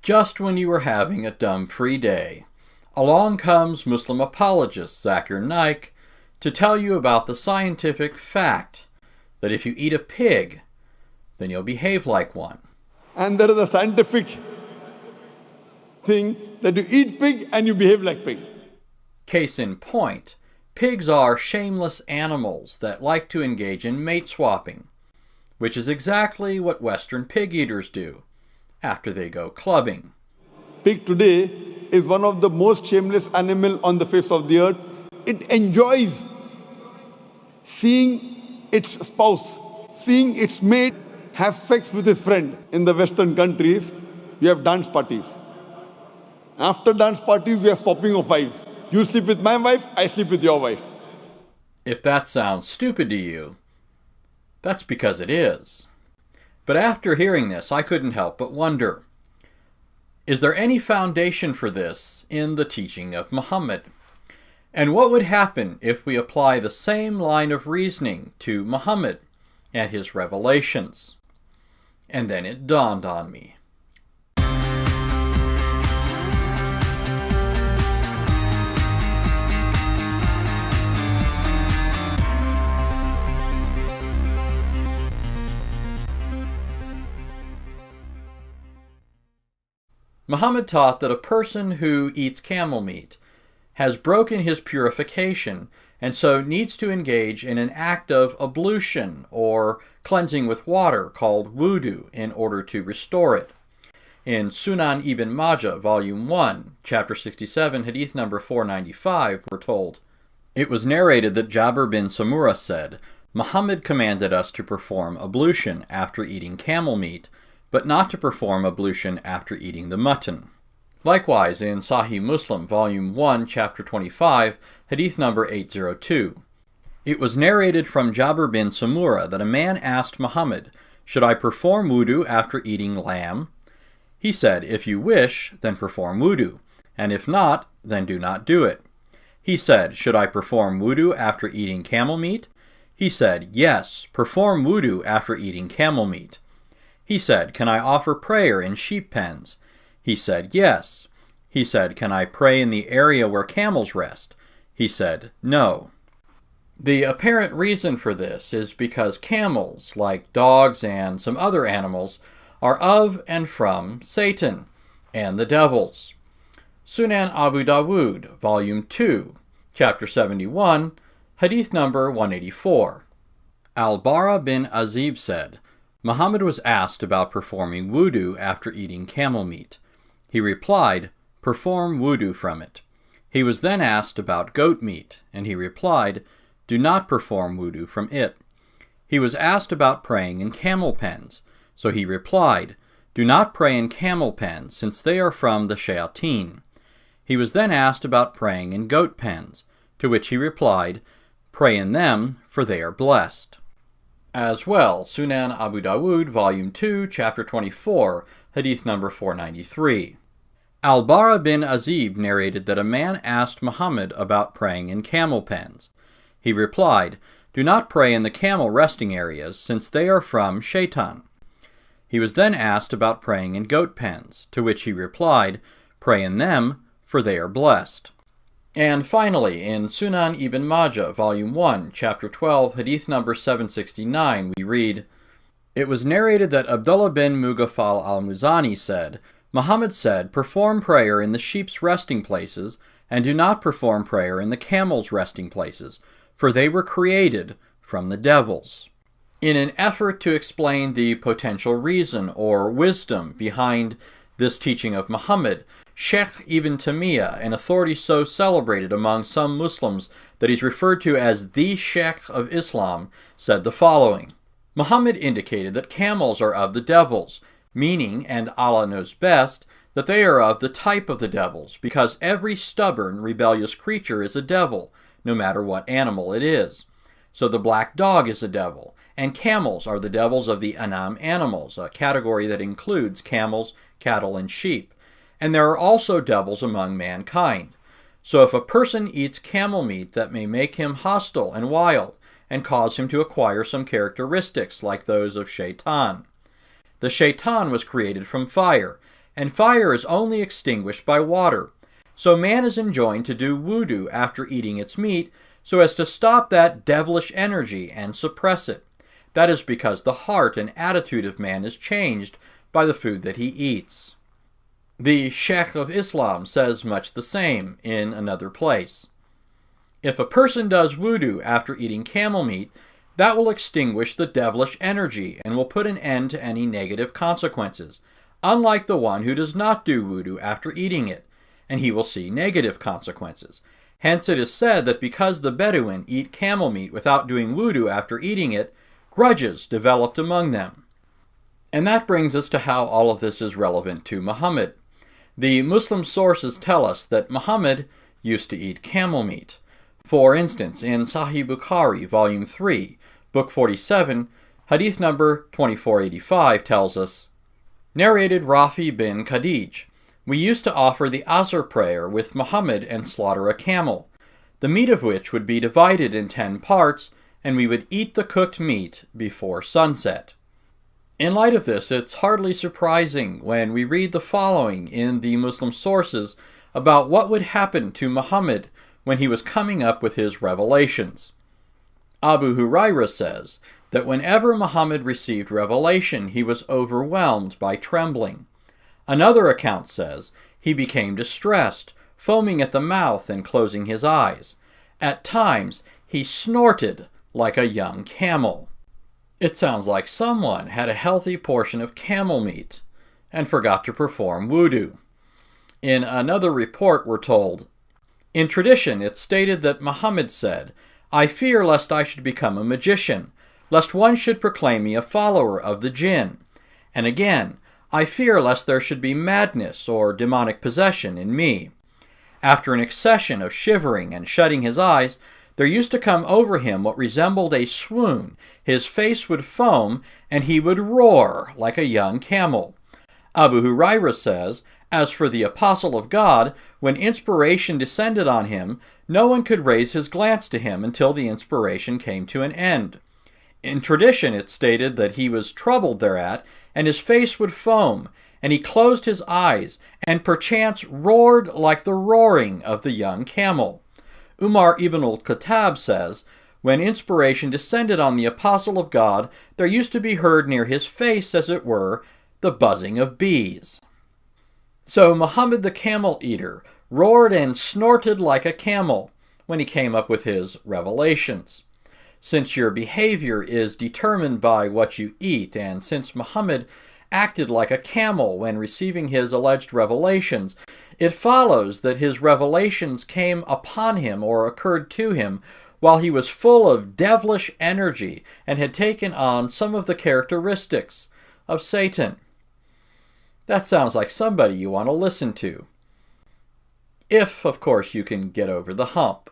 Just when you were having a dumb-free day, along comes Muslim apologist Zakir Naik to tell you about the scientific fact that if you eat a pig, then you'll behave like one. And there is a scientific thing that you eat pig and you behave like pig. Case in point, pigs are shameless animals that like to engage in mate swapping, which is exactly what Western pig eaters do after they go clubbing. Pig today is one of the most shameless animals on the face of the earth. It enjoys seeing its spouse, seeing its mate have sex with his friend. In the Western countries, we have dance parties. After dance parties, we are swapping of wives. You sleep with my wife, I sleep with your wife. If that sounds stupid to you, that's because it is. But after hearing this, I couldn't help but wonder, is there any foundation for this in the teaching of Muhammad? And what would happen if we apply the same line of reasoning to Muhammad and his revelations? And then it dawned on me. Muhammad taught that a person who eats camel meat has broken his purification and so needs to engage in an act of ablution or cleansing with water called wudu in order to restore it. In Sunan Ibn Majah, Volume 1, Chapter 67, Hadith number 495, we're told, "It was narrated that Jabir bin Samura said, Muhammad commanded us to perform ablution after eating camel meat, but not to perform ablution after eating the mutton." Likewise, in Sahih Muslim, Volume 1, Chapter 25, Hadith number 802. It was narrated from Jabir bin Samura that a man asked Muhammad, "Should I perform wudu after eating lamb?" He said, "If you wish, then perform wudu, and if not, then do not do it." He said, "Should I perform wudu after eating camel meat?" He said, "Yes, perform wudu after eating camel meat." He said, "Can I offer prayer in sheep pens?" He said, "Yes." He said, "Can I pray in the area where camels rest?" He said, "No." The apparent reason for this is because camels, like dogs and some other animals, are of and from Satan and the devils. Sunan Abu Dawud, Volume 2, Chapter 71, Hadith number 184. Al-Bara bin Azib said, Muhammad was asked about performing wudu after eating camel meat. He replied, "Perform wudu from it." He was then asked about goat meat, and he replied, "Do not perform wudu from it." He was asked about praying in camel pens, so he replied, "Do not pray in camel pens, since they are from the shayateen." He was then asked about praying in goat pens, to which he replied, "Pray in them, for they are blessed." As well, Sunan Abu Dawud, Volume 2, Chapter 24, Hadith number 493. Al-Bara bin Azib narrated that a man asked Muhammad about praying in camel pens. He replied, "Do not pray in the camel resting areas, since they are from Shaitan." He was then asked about praying in goat pens, to which he replied, "Pray in them, for they are blessed." And finally, in Sunan Ibn Majah, Volume 1, Chapter 12, Hadith number 769, we read, "It was narrated that Abdullah bin Mughaffal al-Muzani said, Muhammad said, perform prayer in the sheep's resting places, and do not perform prayer in the camel's resting places, for they were created from the devils." In an effort to explain the potential reason or wisdom behind this teaching of Muhammad, Sheikh Ibn Taymiyyah, an authority so celebrated among some Muslims that he's referred to as the Sheikh of Islam, said the following: Muhammad indicated that camels are of the devils, meaning, and Allah knows best, that they are of the type of the devils, because every stubborn, rebellious creature is a devil, no matter what animal it is. So the black dog is a devil, and camels are the devils of the Anam animals, a category that includes camels, cattle, and sheep. And there are also devils among mankind. So if a person eats camel meat, that may make him hostile and wild, and cause him to acquire some characteristics like those of Shaitan. The Shaitan was created from fire, and fire is only extinguished by water. So man is enjoined to do wudu after eating its meat so as to stop that devilish energy and suppress it. That is because the heart and attitude of man is changed by the food that he eats. The Sheikh of Islam says much the same in another place. If a person does wudu after eating camel meat, that will extinguish the devilish energy and will put an end to any negative consequences, unlike the one who does not do wudu after eating it, and he will see negative consequences. Hence it is said that because the Bedouin eat camel meat without doing wudu after eating it, grudges developed among them. And that brings us to how all of this is relevant to Muhammad. The Muslim sources tell us that Muhammad used to eat camel meat. For instance, in Sahih Bukhari, Volume 3, Book 47, Hadith number 2485 tells us, narrated Rafi bin Khadij, we used to offer the Asr prayer with Muhammad and slaughter a camel, the meat of which would be divided in 10 parts, and we would eat the cooked meat before sunset. In light of this, it's hardly surprising when we read the following in the Muslim sources about what would happen to Muhammad when he was coming up with his revelations. Abu Hurairah says that whenever Muhammad received revelation, he was overwhelmed by trembling. Another account says he became distressed, foaming at the mouth and closing his eyes. At times, he snorted like a young camel. It sounds like someone had a healthy portion of camel meat and forgot to perform wudu. In another report, we're told, in tradition, it's stated that Muhammad said, I fear lest I should become a magician, lest one should proclaim me a follower of the jinn. And again, I fear lest there should be madness or demonic possession in me. After an accession of shivering and shutting his eyes, there used to come over him what resembled a swoon. His face would foam, and he would roar like a young camel. Abu Hurairah says, as for the apostle of God, when inspiration descended on him, no one could raise his glance to him until the inspiration came to an end. In tradition, it's stated that he was troubled thereat, and his face would foam, and he closed his eyes, and perchance roared like the roaring of the young camel. Umar ibn al-Khattab says, when inspiration descended on the apostle of God, there used to be heard near his face, as it were, the buzzing of bees. So Muhammad the camel eater roared and snorted like a camel when he came up with his revelations. Since your behavior is determined by what you eat, and since Muhammad acted like a camel when receiving his alleged revelations, it follows that his revelations came upon him or occurred to him while he was full of devilish energy and had taken on some of the characteristics of Satan. That sounds like somebody you want to listen to. If, of course, you can get over the hump.